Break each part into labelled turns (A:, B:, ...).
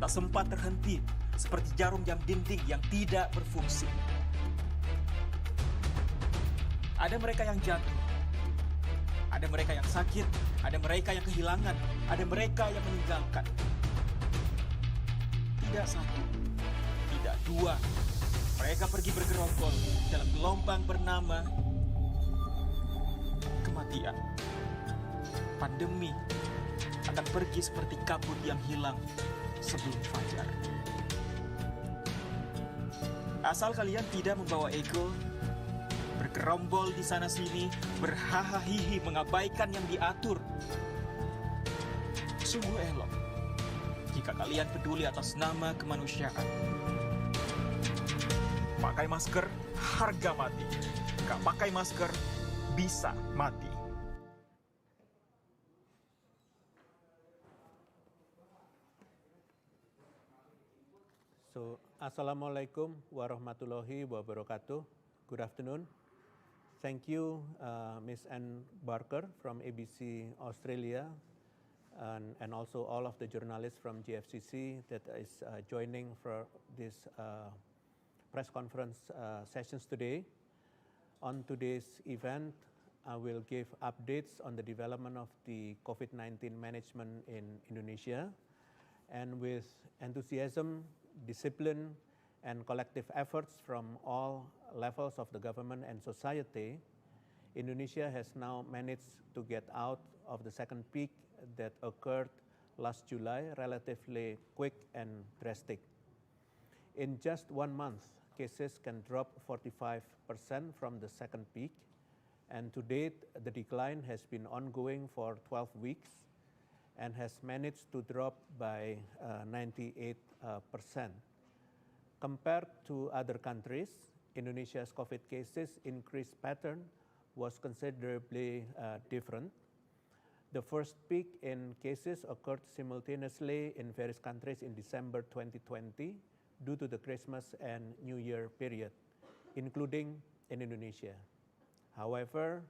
A: Kita sempat terhenti seperti jarum jam dinding yang tidak berfungsi. Ada mereka yang jatuh, ada mereka yang sakit, ada mereka yang kehilangan, ada mereka yang meninggalkan. Tidak satu, tidak dua. Mereka pergi bergerombol dalam gelombang bernama kematian. Pandemi akan pergi seperti kabut yang hilang sebelum fajar. Asal kalian tidak membawa ego, bergerombol di sana-sini, berhahahihi mengabaikan yang diatur. Sungguh elok jika kalian peduli atas nama kemanusiaan. Pakai masker, harga mati. Gak pakai masker, bisa mati.
B: So, Assalamualaikum warahmatullahi wabarakatuh. Good afternoon. Thank you, Ms. Ann Barker from ABC Australia, and also all of the journalists from GFCC that is joining for this press conference sessions today. On today's event, I will give updates on the development of the COVID-19 management in Indonesia, and with enthusiasm, discipline, and collective efforts from all levels of the government and society, Indonesia has now managed to get out of the second peak that occurred last July, relatively quick and drastic. In just 1 month, cases can drop 45% from the second peak, and to date, the decline has been ongoing for 12 weeks and has managed to drop by 98%. Compared to other countries, Indonesia's COVID cases increase pattern was considerably different. The first peak in cases occurred simultaneously in various countries in December 2020 due to the Christmas and New Year period, including in Indonesia. However,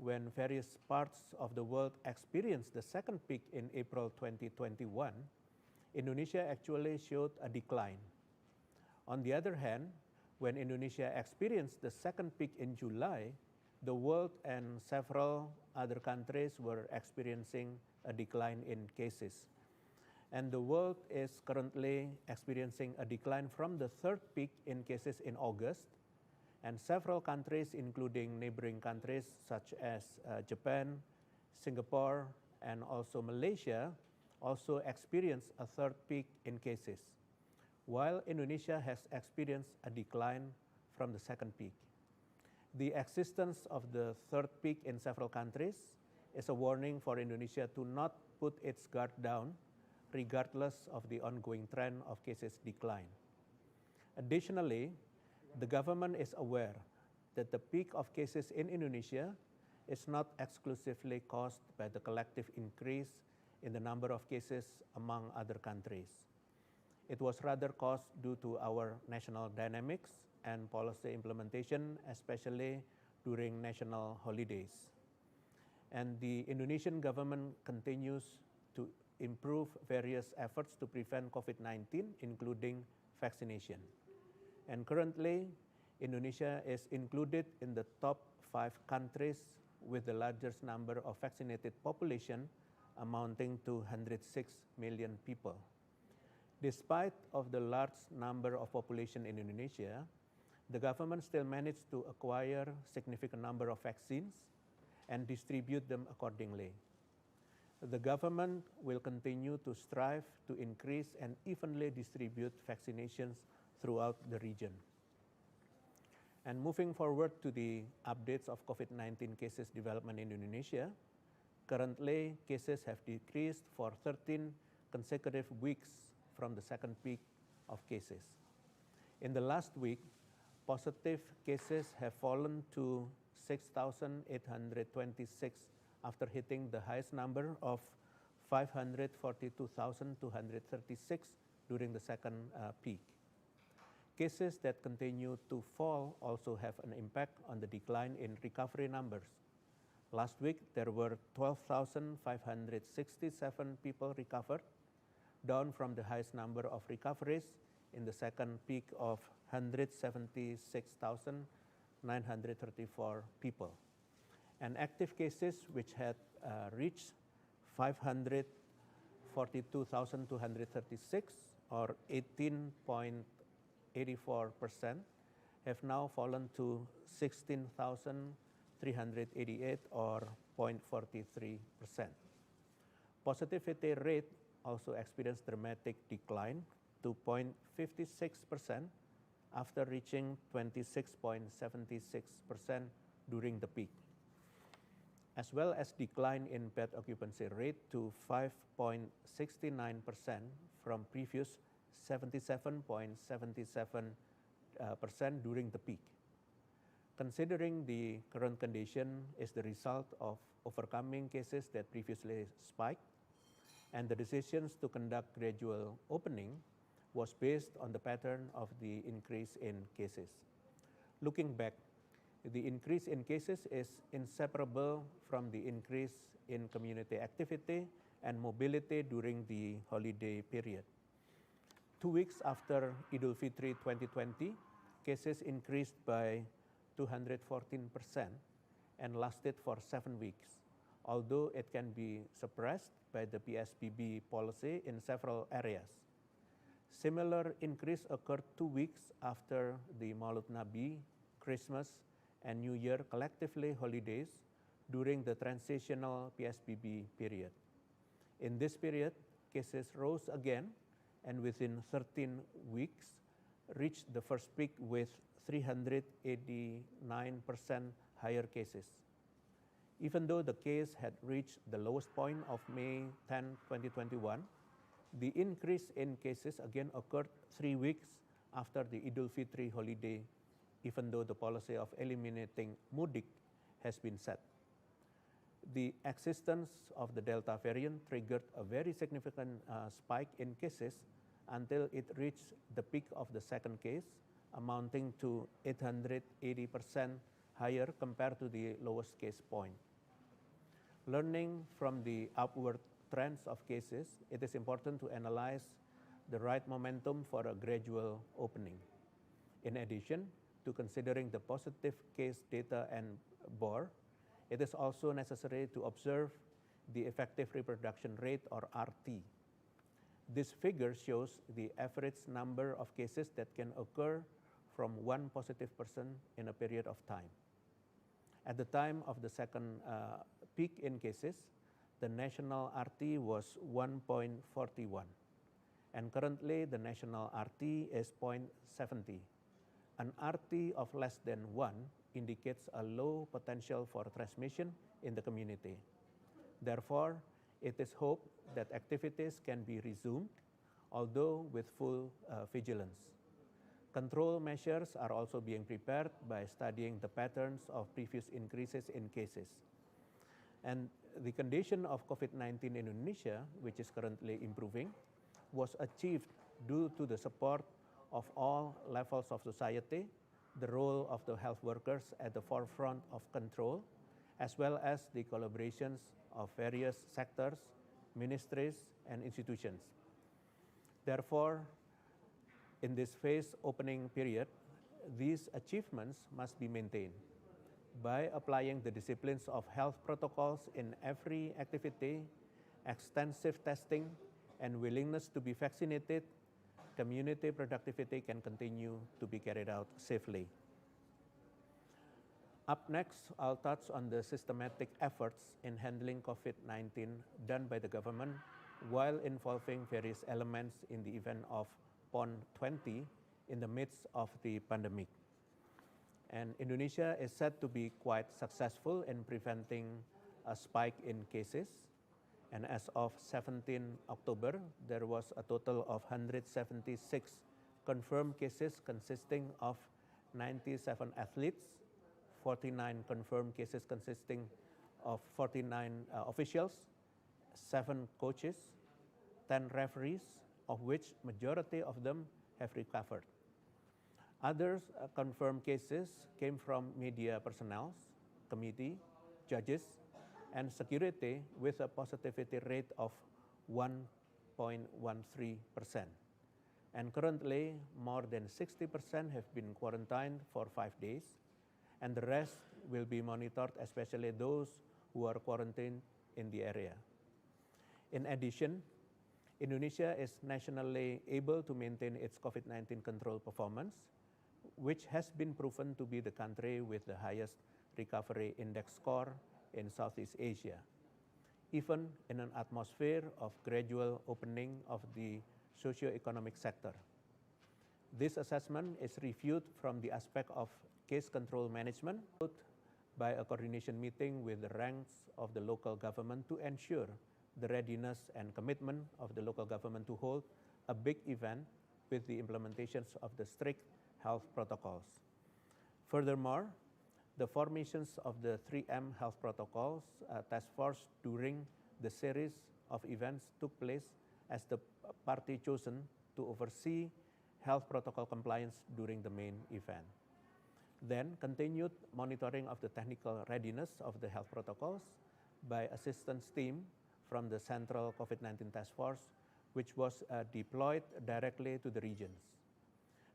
B: when various parts of the world experienced the second peak in April 2021, Indonesia actually showed a decline. On the other hand, when Indonesia experienced the second peak in July, the world and several other countries were experiencing a decline in cases. And the world is currently experiencing a decline from the third peak in cases in August, and several countries, including neighboring countries such as Japan, Singapore, and also Malaysia, also experienced a third peak in cases, while Indonesia has experienced a decline from the second peak. The existence of the third peak in several countries is a warning for Indonesia to not put its guard down, regardless of the ongoing trend of cases decline. Additionally, the government is aware that the peak of cases in Indonesia is not exclusively caused by the collective increase in the number of cases among other countries. It was rather caused due to our national dynamics and policy implementation, especially during national holidays. And the Indonesian government continues to improve various efforts to prevent COVID-19, including vaccination. And currently, Indonesia is included in the top 5 countries with the largest number of vaccinated population, amounting to 106 million people. Despite of the large number of population in Indonesia, the government still managed to acquire significant number of vaccines and distribute them accordingly. The government will continue to strive to increase and evenly distribute vaccinations throughout the region. And moving forward to the updates of COVID-19 cases development in Indonesia, currently cases have decreased for 13 consecutive weeks from the second peak of cases. In the last week, positive cases have fallen to 6,826 after hitting the highest number of 542,236 during the second peak. Cases that continue to fall also have an impact on the decline in recovery numbers. Last week, there were 12,567 people recovered, down from the highest number of recoveries in the second peak of 176,934 people. And active cases, which had reached 542,236, or 18.84%, have now fallen to 16,388, or 0.43%. Positivity rate also experienced dramatic decline to 0.56% after reaching 26.76% during the peak, as well as decline in bed occupancy rate to 5.69% from previous 77.77% during the peak. Considering the current condition is the result of overcoming cases that previously spiked, and the decisions to conduct gradual opening was based on the pattern of the increase in cases. Looking back, the increase in cases is inseparable from the increase in community activity and mobility during the holiday period. 2 weeks after Idul Fitri 2020, cases increased by 214% and lasted for 7 weeks, although it can be suppressed by the PSBB policy in several areas. Similar increase occurred 2 weeks after the Maulud Nabi, Christmas, and New Year collectively holidays during the transitional PSBB period. In this period, cases rose again and within 13 weeks reached the first peak with 389% higher cases. Even though the case had reached the lowest point of May 10, 2021, the increase in cases again occurred 3 weeks after the Idul Fitri holiday, even though the policy of eliminating mudik has been set. The existence of the Delta variant triggered a very significant spike in cases until it reached the peak of the second case, amounting to 880% higher compared to the lowest case point. Learning from the upward trends of cases, it is important to analyze the right momentum for a gradual opening. In addition to considering the positive case data and BOR, it is also necessary to observe the effective reproduction rate, or RT. This figure shows the average number of cases that can occur from one positive person in a period of time. At the time of the second peak in cases, the national RT was 1.41, and currently the national RT is 0.70. An RT of less than 1 indicates a low potential for transmission in the community. Therefore, it is hoped that activities can be resumed, although with full vigilance. Control measures are also being prepared by studying the patterns of previous increases in cases. And the condition of COVID-19 in Indonesia, which is currently improving, was achieved due to the support of all levels of society, the role of the health workers at the forefront of control, as well as the collaborations of various sectors, ministries, and institutions. Therefore, in this phase opening period, these achievements must be maintained. By applying the disciplines of health protocols in every activity, extensive testing, and willingness to be vaccinated, community productivity can continue to be carried out safely. Up next, I'll touch on the systematic efforts in handling COVID-19 done by the government while involving various elements in the event of PON 20 in the midst of the pandemic. And Indonesia is said to be quite successful in preventing a spike in cases. And as of 17 October, there was a total of 176 confirmed cases consisting of 97 athletes, 49 confirmed cases consisting of 49 officials, 7 coaches, 10 referees, of which majority of them have recovered. Others confirmed cases came from media personnel, committee, judges, and security with a positivity rate of 1 0.13%. And currently, more than 60% have been quarantined for 5 days, and the rest will be monitored, especially those who are quarantined in the area. In addition, Indonesia is nationally able to maintain its COVID-19 control performance, which has been proven to be the country with the highest recovery index score in Southeast Asia, even in an atmosphere of gradual opening of the socio-economic sector. This assessment is reviewed from the aspect of case control management by a coordination meeting with the ranks of the local government to ensure the readiness and commitment of the local government to hold a big event with the implementations of the strict health protocols. Furthermore, the formations of the 3M health protocols task force during the series of events took place as the party chosen to oversee health protocol compliance during the main event. Then continued monitoring of the technical readiness of the health protocols by assistance team from the Central COVID-19 Task Force, which was deployed directly to the regions.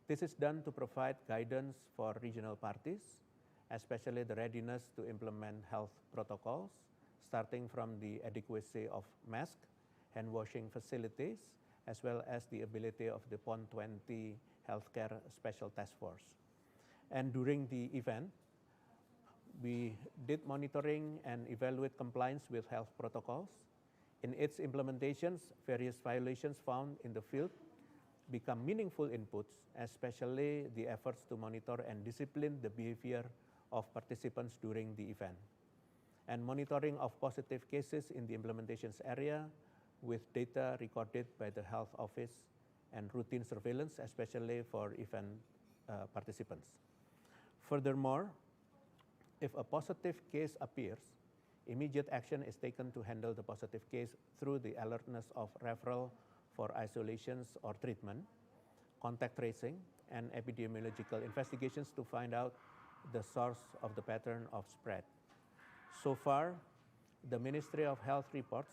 B: This is done to provide guidance for regional parties, especially the readiness to implement health protocols, starting from the adequacy of masks, hand washing facilities, as well as the ability of the PON 20 Healthcare Special Task Force. And during the event, we did monitoring and evaluate compliance with health protocols. In its implementations, various violations found in the field become meaningful inputs, especially the efforts to monitor and discipline the behavior of participants during the event. And monitoring of positive cases in the implementations area with data recorded by the health office and routine surveillance, especially for event participants. Furthermore, if a positive case appears, immediate action is taken to handle the positive case through the alertness of referral for isolations or treatment, contact tracing, and epidemiological investigations to find out the source of the pattern of spread. So far, the Ministry of Health reports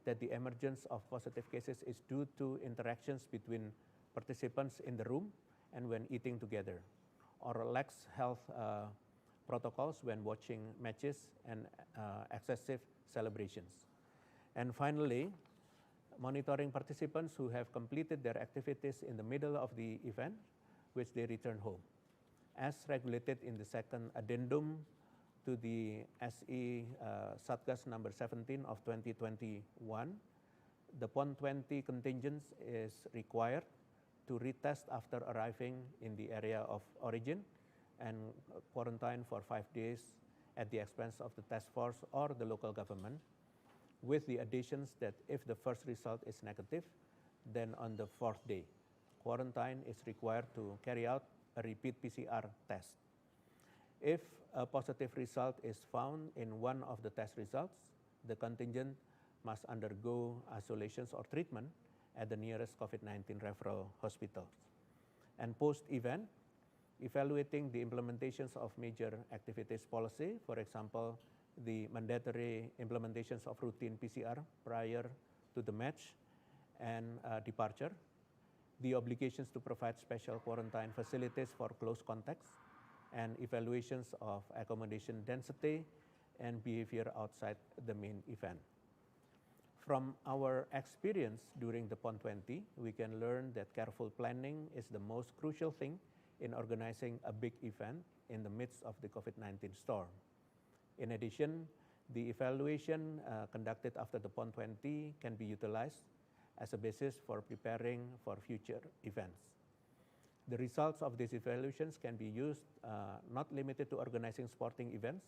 B: that the emergence of positive cases is due to interactions between participants in the room and when eating together, or lax health protocols when watching matches and excessive celebrations. And finally, monitoring participants who have completed their activities in the middle of the event, which they return home. As regulated in the second addendum to the SE Satgas number 17 of 2021, the PON 20 contingent is required to retest after arriving in the area of origin and quarantine for 5 days at the expense of the task force or the local government, with the additions that if the first result is negative, then on the 4th day, quarantine is required to carry out a repeat PCR test. If a positive result is found in one of the test results, the contingent must undergo isolations or treatment at the nearest COVID-19 referral hospitals. And post-event, evaluating the implementations of major activities policy, for example, the mandatory implementations of routine PCR prior to the match and departure, the obligations to provide special quarantine facilities for close contacts, and evaluations of accommodation density and behavior outside the main event. From our experience during the PON 20, we can learn that careful planning is the most crucial thing in organizing a big event in the midst of the COVID-19 storm. In addition, the evaluation conducted after the PON 20 can be utilized as a basis for preparing for future events. The results of these evaluations can be used not limited to organizing sporting events,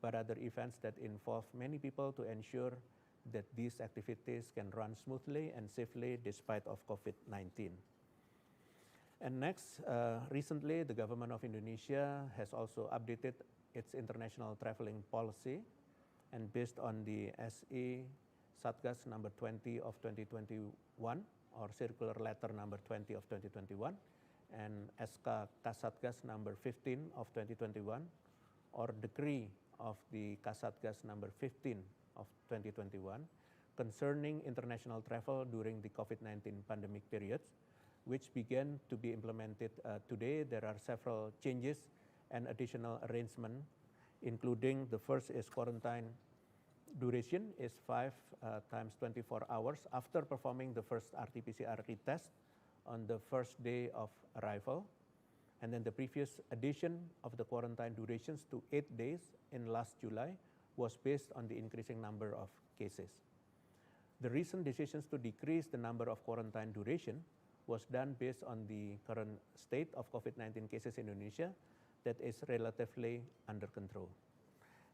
B: but other events that involve many people to ensure that these activities can run smoothly and safely despite of COVID-19. And next, recently the government of Indonesia has also updated its international traveling policy, and based on the SE Satgas number 20 of 2021, or circular letter number 20 of 2021, and SK Kasatgas number 15 of 2021, or decree of the Kasatgas number 15 of 2021, concerning international travel during the COVID-19 pandemic periods, which began to be implemented today. There are several changes and additional arrangements, including the first is quarantine duration is 5 times 24 hours after performing the first RT-PCR retest on the first day of arrival. And then the previous addition of the quarantine durations to 8 days in last July was based on the increasing number of cases. The recent decisions to decrease the number of quarantine duration was done based on the current state of COVID-19 cases in Indonesia that is relatively under control.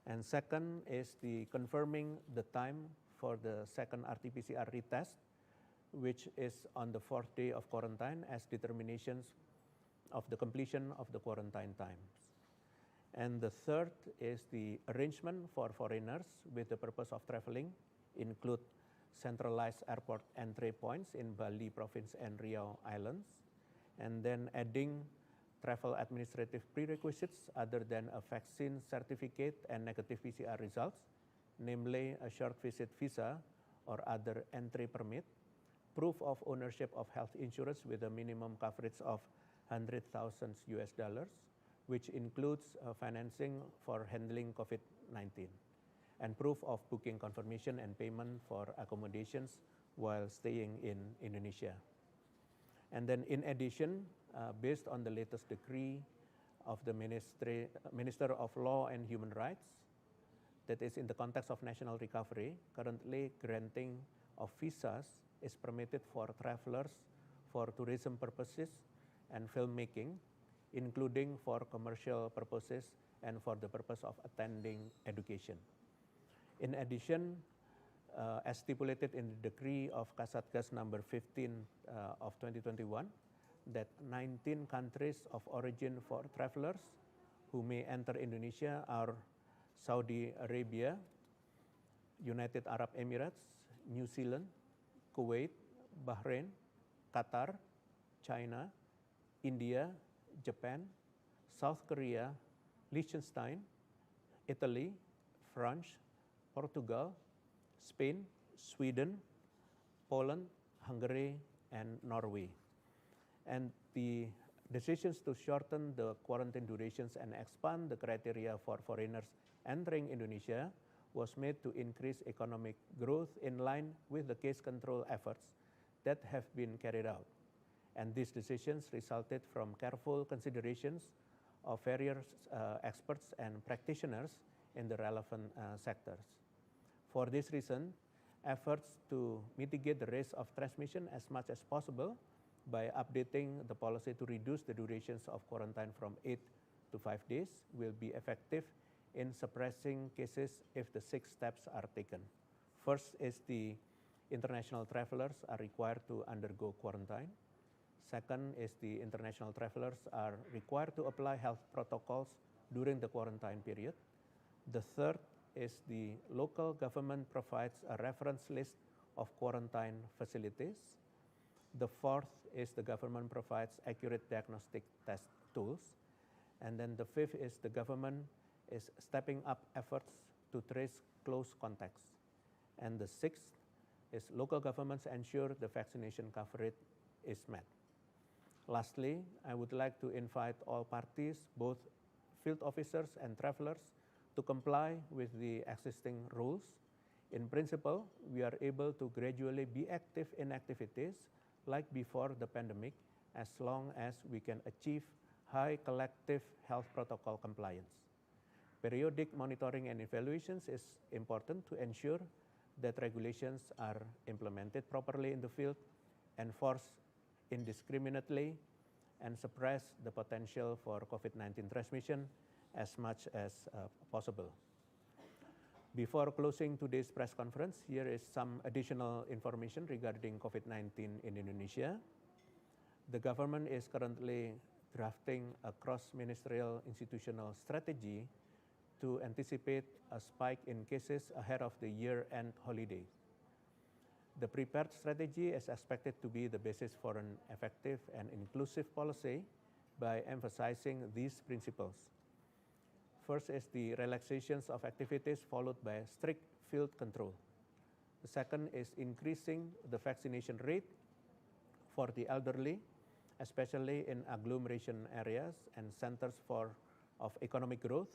B: And second is the confirming the time for the second RT-PCR retest, which is on the 4th day of quarantine as determinations of the completion of the quarantine times. And the third is the arrangement for foreigners with the purpose of traveling include centralized airport entry points in Bali province and Riau Islands, and then adding travel administrative prerequisites other than a vaccine certificate and negative PCR results, namely a short visit visa or other entry permit, proof of ownership of health insurance with a minimum coverage of $100,000, which includes financing for handling COVID-19, and proof of booking confirmation and payment for accommodations while staying in Indonesia. And then in addition, based on the latest decree of the Minister of Law and Human Rights, that is in the context of national recovery, currently granting of visas is permitted for travelers for tourism purposes and filmmaking, including for commercial purposes and for the purpose of attending education. In addition, as stipulated in the decree of Kasatgas number 15 of 2021, that 19 countries of origin for travelers who may enter Indonesia are Saudi Arabia, United Arab Emirates, New Zealand, Kuwait, Bahrain, Qatar, China, India, Japan, South Korea, Liechtenstein, Italy, France, Portugal, Spain, Sweden, Poland, Hungary, and Norway. And the decisions to shorten the quarantine durations and expand the criteria for foreigners entering Indonesia was made to increase economic growth in line with the case control efforts that have been carried out. And these decisions resulted from careful considerations of various experts and practitioners in the relevant sectors. For this reason, efforts to mitigate the risk of transmission as much as possible by updating the policy to reduce the durations of quarantine from 8 to 5 days will be effective in suppressing cases if the 6 steps are taken. First is the international travelers are required to undergo quarantine. Second is the international travelers are required to apply health protocols during the quarantine period. The third is the local government provides a reference list of quarantine facilities. The fourth is the government provides accurate diagnostic test tools. And then the fifth is the government is stepping up efforts to trace close contacts. And the sixth is local governments ensure the vaccination coverage is met. Lastly, I would like to invite all parties, both field officers and travelers, to comply with the existing rules. In principle, we are able to gradually be active in activities like before the pandemic, as long as we can achieve high collective health protocol compliance. Periodic monitoring and evaluations is important to ensure that regulations are implemented properly in the field, enforced indiscriminately, and suppress the potential for COVID-19 transmission as much as possible. Before closing today's press conference, here is some additional information regarding COVID-19 in Indonesia. The government is currently drafting a cross-ministerial institutional strategy to anticipate a spike in cases ahead of the year-end holiday. The prepared strategy is expected to be the basis for an effective and inclusive policy by emphasizing these principles. First is the relaxations of activities followed by strict field control. The second is increasing the vaccination rate for the elderly, especially in agglomeration areas and centers of economic growth,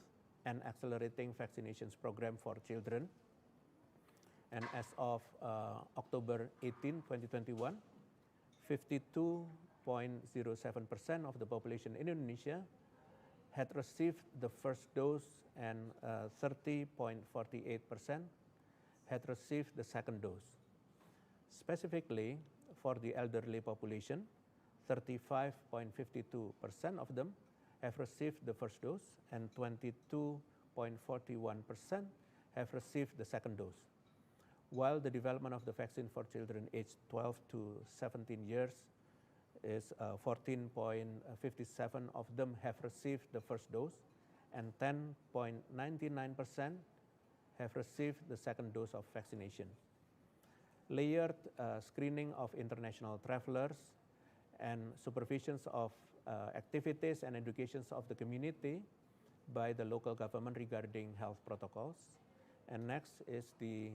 B: and accelerating vaccinations program for children. And as of October 18, 2021, 52.07% of the population in Indonesia had received the first dose, and 30.48% had received the second dose. Specifically, for the elderly population, 35.52% of them have received the first dose, and 22.41% have received the second dose. While the development of the vaccine for children aged 12 to 17 years is 14.57% of them have received the first dose, and 10.99% have received the second dose of vaccination. Layered screening of international travelers and supervisions of activities and educations of the community by the local government regarding health protocols. And next is the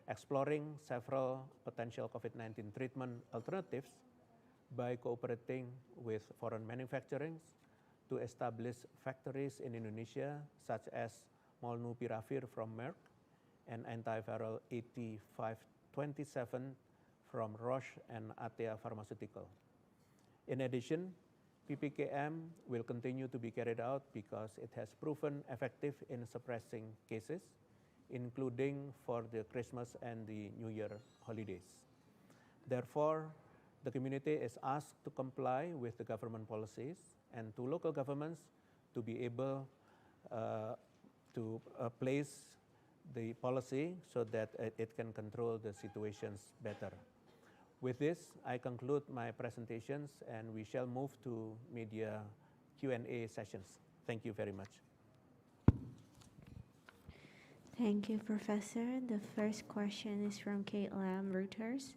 B: exploring several potential COVID-19 treatment alternatives by cooperating with foreign manufacturers to establish factories in Indonesia, such as Molnupiravir from Merck and antiviral 8527 from Roche and atau Pharmaceutical. In addition, PPKM will continue to be carried out because it has proven effective in suppressing cases, including for the Christmas and the New Year holidays. Therefore, the community is asked to comply with the government policies and to local governments to be able to place the policy so that it can control the situations better. With this, I conclude my presentations, and we shall move to media Q&A sessions. Thank you very much.
C: Thank you, Professor. The first question is from Kate Lam, Reuters.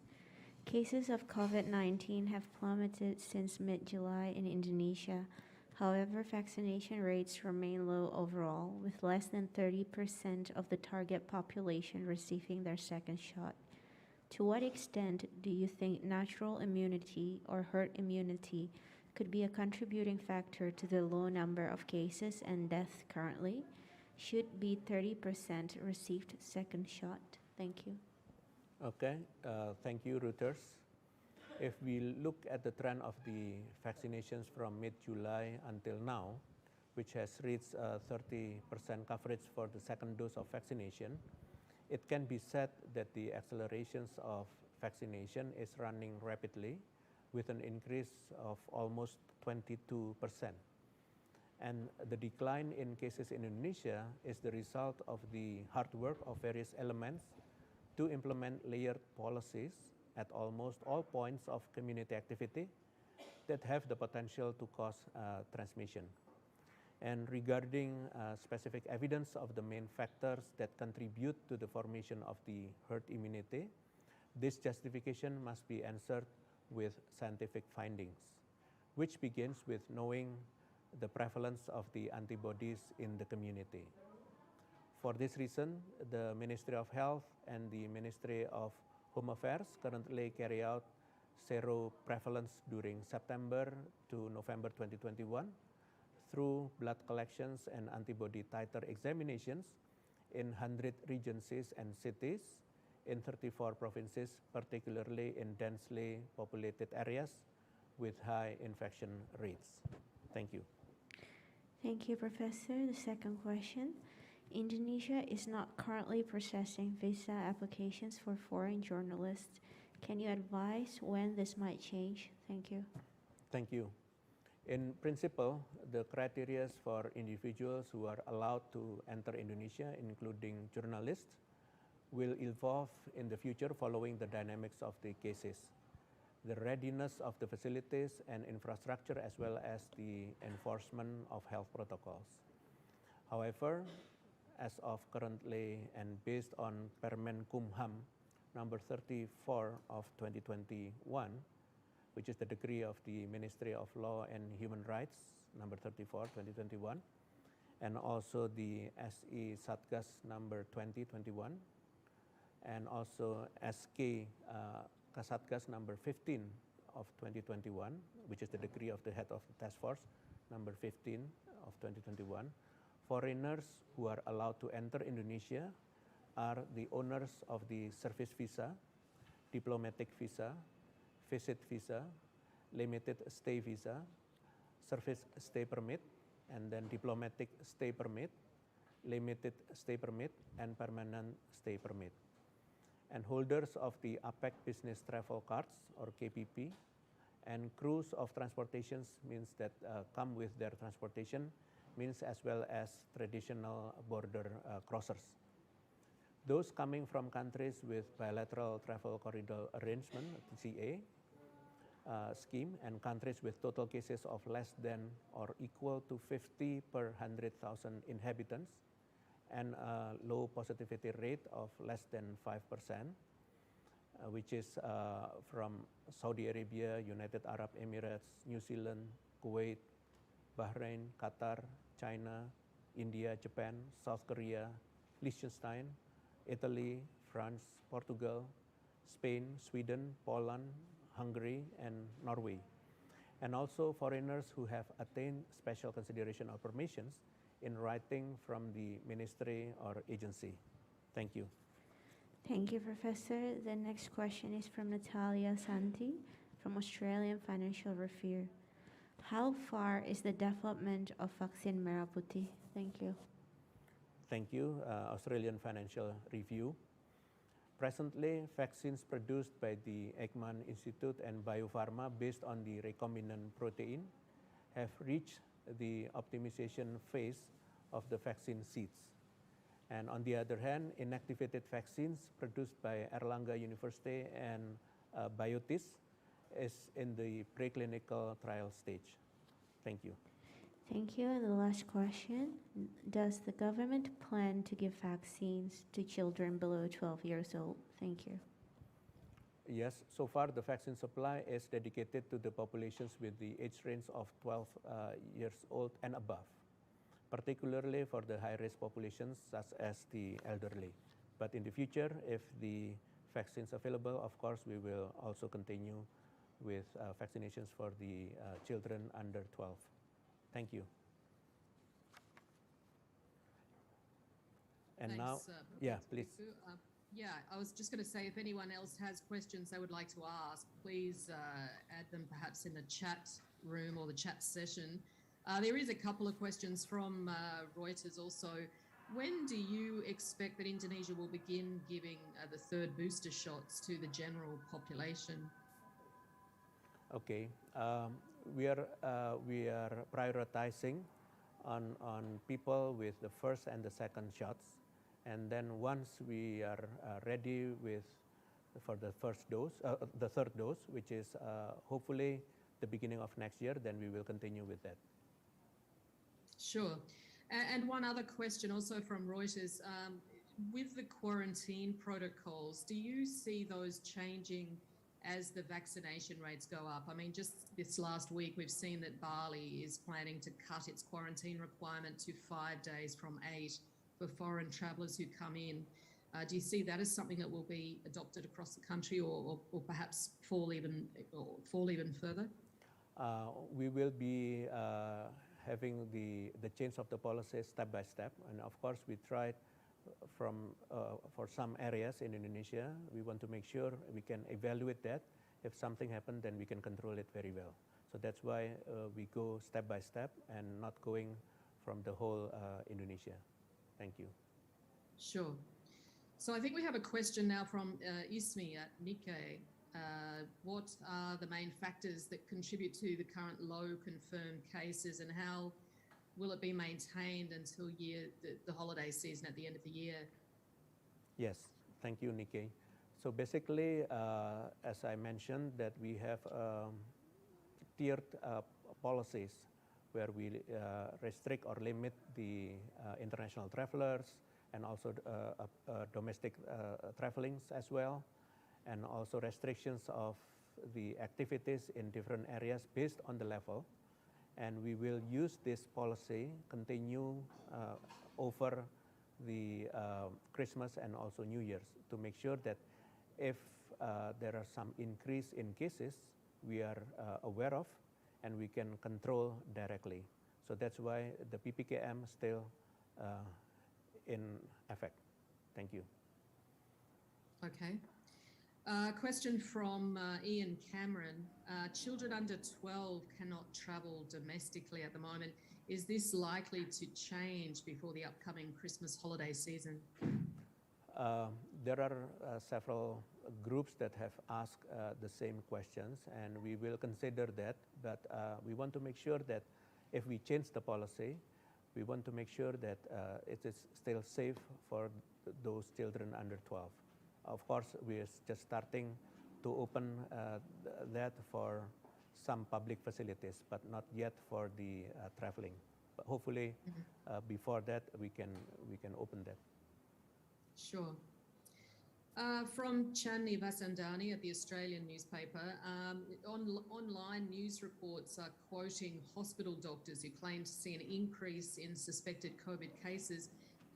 C: Cases of COVID-19 have plummeted since mid-July in Indonesia. However, vaccination rates remain low overall, with less than 30% of the target population receiving their second shot. To what extent do you think natural immunity or herd immunity could be a contributing factor to the low number of cases and deaths currently? Should be 30% received second shot? Thank you.
B: Okay, thank you, Reuters. If we look at the trend of the vaccinations from mid-July until now, which has reached 30% coverage for the second dose of vaccination, it can be said that the accelerations of vaccination is running rapidly with an increase of almost 22%. And the decline in cases in Indonesia is the result of the hard work of various elements to implement layered policies at almost all points of community activity that have the potential to cause transmission. And regarding specific evidence of the main factors that contribute to the formation of the herd immunity, this justification must be answered with scientific findings, which begins with knowing the prevalence of the antibodies in the community. For this reason, the Ministry of Health and the Ministry of Home Affairs currently carry out seroprevalence during September to November 2021 through blood collections and antibody titer examinations in 100 regencies and cities in 34 provinces, particularly in densely populated areas with high infection rates. Thank you.
C: Thank you, Professor. The second question. Indonesia is not currently processing visa applications for foreign journalists. Can you advise when this might change? Thank you.
B: Thank you. In principle, the criteria for individuals who are allowed to enter Indonesia, including journalists, will evolve in the future following the dynamics of the cases, the readiness of the facilities and infrastructure, as well as the enforcement of health protocols. However, as of currently and based on Permen Kumham number 34 of 2021, which is the decree of the Ministry of Law and Human Rights, number 34, 2021, and also the SE Satgas number 2021, and also SK Kasatgas number 15 of 2021, which is the decree of the head of the task force, number 15 of 2021. Foreigners who are allowed to enter Indonesia are the owners of the service visa, diplomatic visa, visit visa, limited stay visa, service stay permit, and then diplomatic stay permit, limited stay permit, and permanent stay permit. And holders of the APEC business travel cards, or KPP, and crews of transportations means that come with their transportation, means as well as traditional border crossers. Those coming from countries with bilateral travel corridor arrangement, TCA, scheme, and countries with total cases of less than or equal to 50 per 100,000 inhabitants, and a low positivity rate of less than 5%, which is from Saudi Arabia, United Arab Emirates, New Zealand, Kuwait, Bahrain, Qatar, China, India, Japan, South Korea, Liechtenstein, Italy, France, Portugal, Spain, Sweden, Poland, Hungary, and Norway. And also foreigners who have attained special consideration or permissions in writing from the ministry or agency. Thank you.
C: Thank you, Professor. The next question is from Natalia Santi from Australian Financial Review. How far is the development of vaccine Merah Putih? Thank you.
B: Thank you, Australian Financial Review. Presently, vaccines produced by the Eijkman Institute and Bio Farma based on the recombinant protein have reached the optimization phase of the vaccine seeds. And on the other hand, inactivated vaccines produced by Erlangga University and Biotis is in the preclinical trial stage. Thank you.
C: Thank you. And the last question, does the government plan to give vaccines to children below 12 years old? Thank you.
B: Yes, so far the vaccine supply is dedicated to the populations with the age range of 12 years old and above, particularly for the high-risk populations such as the elderly. But in the future, if the vaccines available, of course, we will also continue with vaccinations for the children under 12. Thank you. And
D: Thanks,
B: now, yeah, please.
D: Yeah, I was just going to say, if anyone else has questions they would like to ask, please add them perhaps in the chat room or the chat session. There is a couple of questions from Reuters also. When do you expect that Indonesia will begin giving the third booster shots to the general population?
B: Okay, we are prioritizing on people with the first and the second shots, and then once we are ready for the first dose, the third dose, which is hopefully the beginning of next year, then we will continue with that.
D: Sure. And one other question also from Reuters. With the quarantine protocols, do you see those changing as the vaccination rates go up? I mean, just this last week, we've seen that Bali is planning to cut its quarantine requirement to 5 days from 8 for foreign travellers who come in. Do you see that as something that will be adopted across the country, or perhaps fall even further?
B: We will be having the change of the policy step by step, and of course we tried for some areas in Indonesia. We want to make sure we can evaluate that. If something happens, then we can control it very well. So that's why we go step by step and not going from the whole Indonesia. Thank you.
D: Sure. So I think we have a question now from Ismi at Nikkei. What are the main factors that contribute to the current low confirmed cases, and how will it be maintained until the holiday season at the end of the year?
B: Yes, thank you, Nikkei. So basically, as I mentioned, that we have tiered policies where we restrict or limit the international travelers and also domestic travelings as well, and also restrictions of the activities in different areas based on the level. And we will use this policy, continue over the Christmas and also New Year's to make sure that if there are some increase in cases, we are aware of and we can control directly. So that's why the PPKM still in effect. Thank you.
D: Okay. Question from Ian Cameron. Children under 12 cannot travel domestically at the moment. Is this likely to change before the upcoming Christmas holiday season?
B: There are several groups that have asked the same questions, and we will consider that, but we want to make sure that if we change the policy, we want to make sure that it is still safe for those children under 12. Of course, we are just starting to open that for some public facilities, but not yet for the traveling. But hopefully, before that, we can open that.
D: Sure. From Channi Vasandani at the Australian newspaper, online news reports are quoting hospital doctors who claim to see an increase in suspected COVID cases.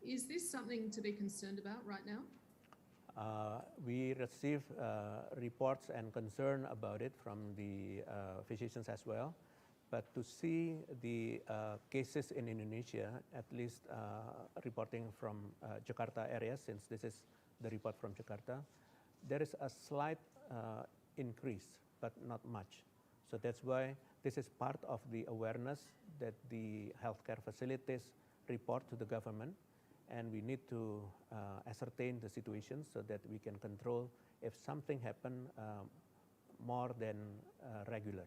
D: Is this something to be concerned about right now?
B: We receive reports and concern about it from the physicians as well. But to see the cases in Indonesia, at least reporting from Jakarta area, since this is the report from Jakarta, there is a slight increase, but not much. So that's why this is part of the awareness that the healthcare facilities report to the government, and we need to ascertain the situation so that we can control if something happen more than regular.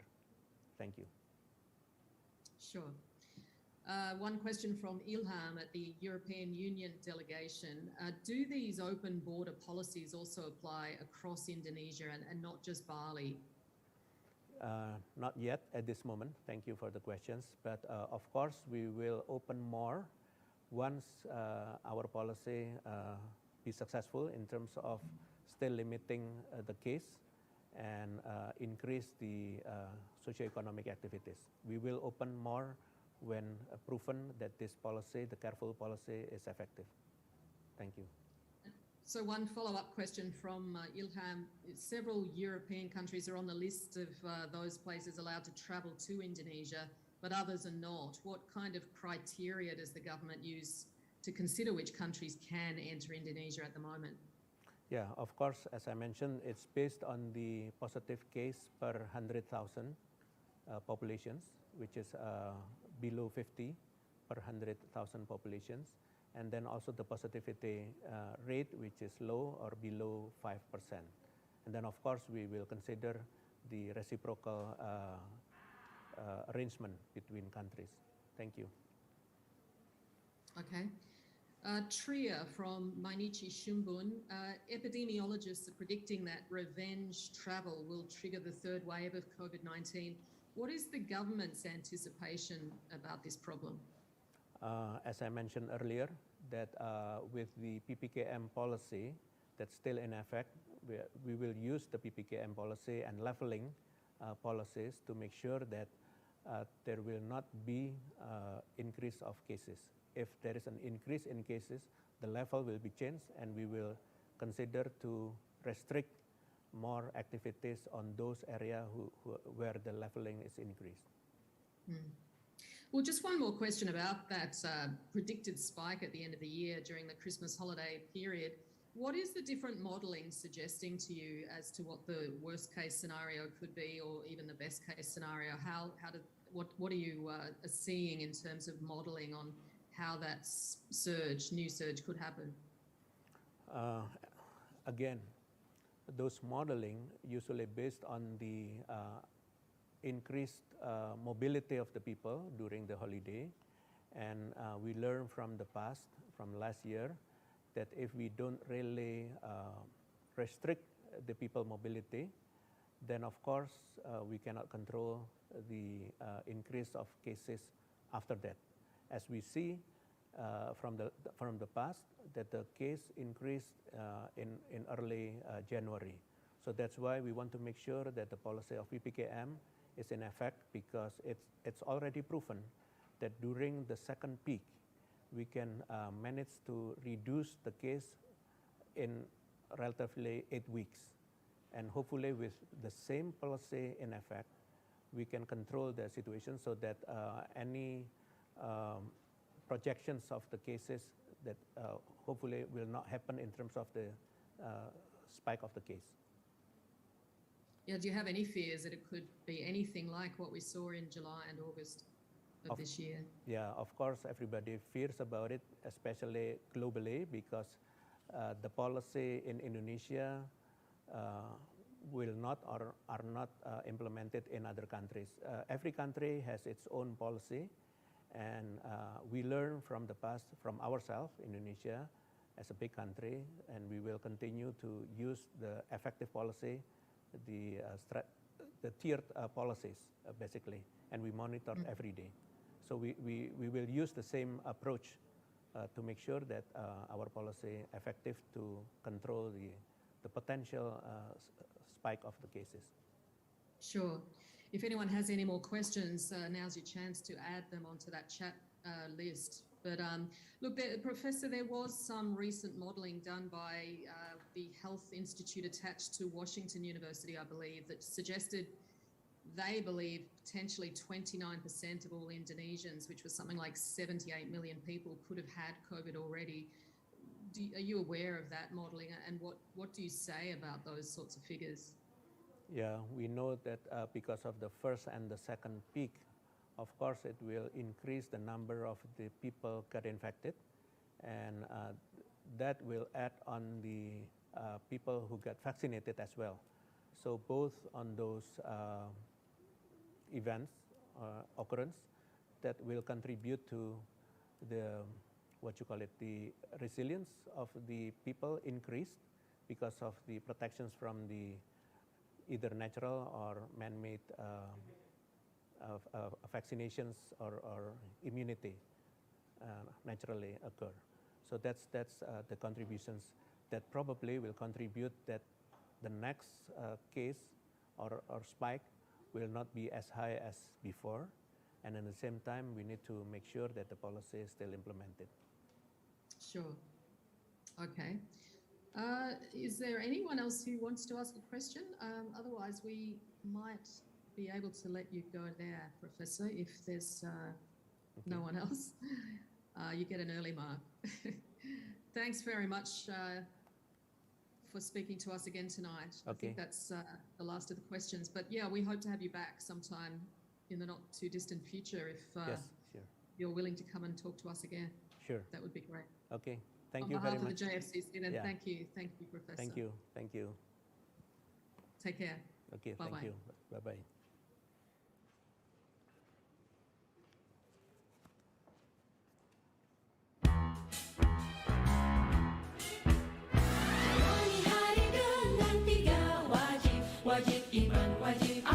B: Thank you.
D: Sure. One question from Ilham at the European Union delegation. Do these open border policies also apply across Indonesia and not just Bali?
B: Not yet at this moment. Thank you for the questions. But of course, we will open more once our policy be successful in terms of still limiting the case and increase the socioeconomic activities. We will open more when proven that this policy, the careful policy, is effective. Thank you.
D: So one follow-up question from Ilham. Several European countries are on the list of those places allowed to travel to Indonesia, but others are not. What kind of criteria does the government use to consider which countries can enter Indonesia at the moment?
B: Yeah, of course, as I mentioned, it's based on the positive case per 100,000 populations, which is below 50 per 100,000 populations. And then also the positivity rate, which is low or below 5%. And then, of course, we will consider the reciprocal arrangement between countries. Thank you.
D: Okay. Tria from Mainichi Shimbun. Epidemiologists are predicting that revenge travel will trigger the third wave of COVID-19. What is the government's anticipation about this problem?
B: As I mentioned earlier, that with the PPKM policy that's still in effect, we will use the PPKM policy and leveling policies to make sure that there will not be increase of cases. If there is an increase in cases, the level will be changed, and we will consider to restrict more activities on those areas where the leveling is increased.
D: Well, just one more question about that predicted spike at the end of the year during the Christmas holiday period. What is the different modelling suggesting to you as to what the worst case scenario could be, or even the best case scenario? What are you seeing in terms of modelling on how that new surge could happen?
B: Again, those modeling usually based on the increased mobility of the people during the holiday. And we learned from the past, from last year, that if we don't really restrict the people mobility, then of course we cannot control the increase of cases after that. As we see from the past, that the case increased in early January. So that's why we want to make sure that the policy of PPKM is in effect, because it's already proven that during the second peak, we can manage to reduce the case in relatively 8 weeks. And hopefully with the same policy in effect, we can control the situation so that any projections of the cases that hopefully will not happen in terms of the spike of the case.
D: Yeah, do you have any fears that it could be anything like what we saw in July and August of this year?
B: Yeah, of course, everybody fears about it, especially globally, because the policy in Indonesia will not or are not implemented in other countries. Every country has its own policy, and we learn from the past, from ourselves, Indonesia, as a big country, and we will continue to use the effective policy, the tiered policies, basically, and we monitor every day. So we will use the same approach to make sure that our policy effective to control the potential spike of the cases.
D: Sure. If anyone has any more questions, now's your chance to add them onto that chat list. But look, Professor, there was some recent modelling done by the Health Institute attached to Washington University, I believe, that suggested they believe potentially 29% of all Indonesians, which was something like 78 million people, could have had COVID already. Are you aware of that modelling, and what do you say about those sorts of figures?
B: Yeah, we know that because of the first and the second peak, of course, it will increase the number of the people got infected, and that will add on the people who got vaccinated as well. So both on those events, occurrence, that will contribute to the, the resilience of the people increased because of the protections from the either natural or man-made vaccinations or immunity naturally occur. So that's the contributions that probably will contribute that the next case or spike will not be as high as before, and at the same time we need to make sure that the policy is still implemented.
D: Sure. Okay. Is there anyone else who wants to ask a question? Otherwise, we might be able to let you go there, Professor, if there's no one else. You get an early mark. Thanks very much for speaking to us again tonight.
B: Okay.
D: I think that's the last of the questions. But yeah, we hope to have you back sometime in the not too distant future if
B: yes, sure.
D: You're willing to come and talk to us again.
B: Sure.
D: That would be great.
B: Okay. Thank you very much.
D: On behalf of the JFCC, then
B: Yeah.
D: thank you, Professor.
B: Thank you. Thank you.
D: Take care.
B: Okay.
D: Bye-bye.
B: Thank you. Bye-bye.
E: Wajib iman, wajib